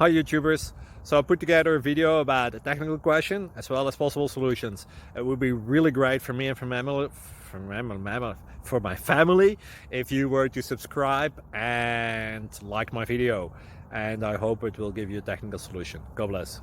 Hi YouTubers, so I put together a video about a technical question as well as possible solutions. It would be really great for me and for my family if you were to subscribe and like my video, and I hope it will give you a technical solution. God bless.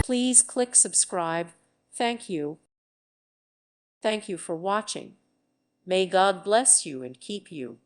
Please click subscribe. Thank you. Thank you for watching. May God bless you and keep you.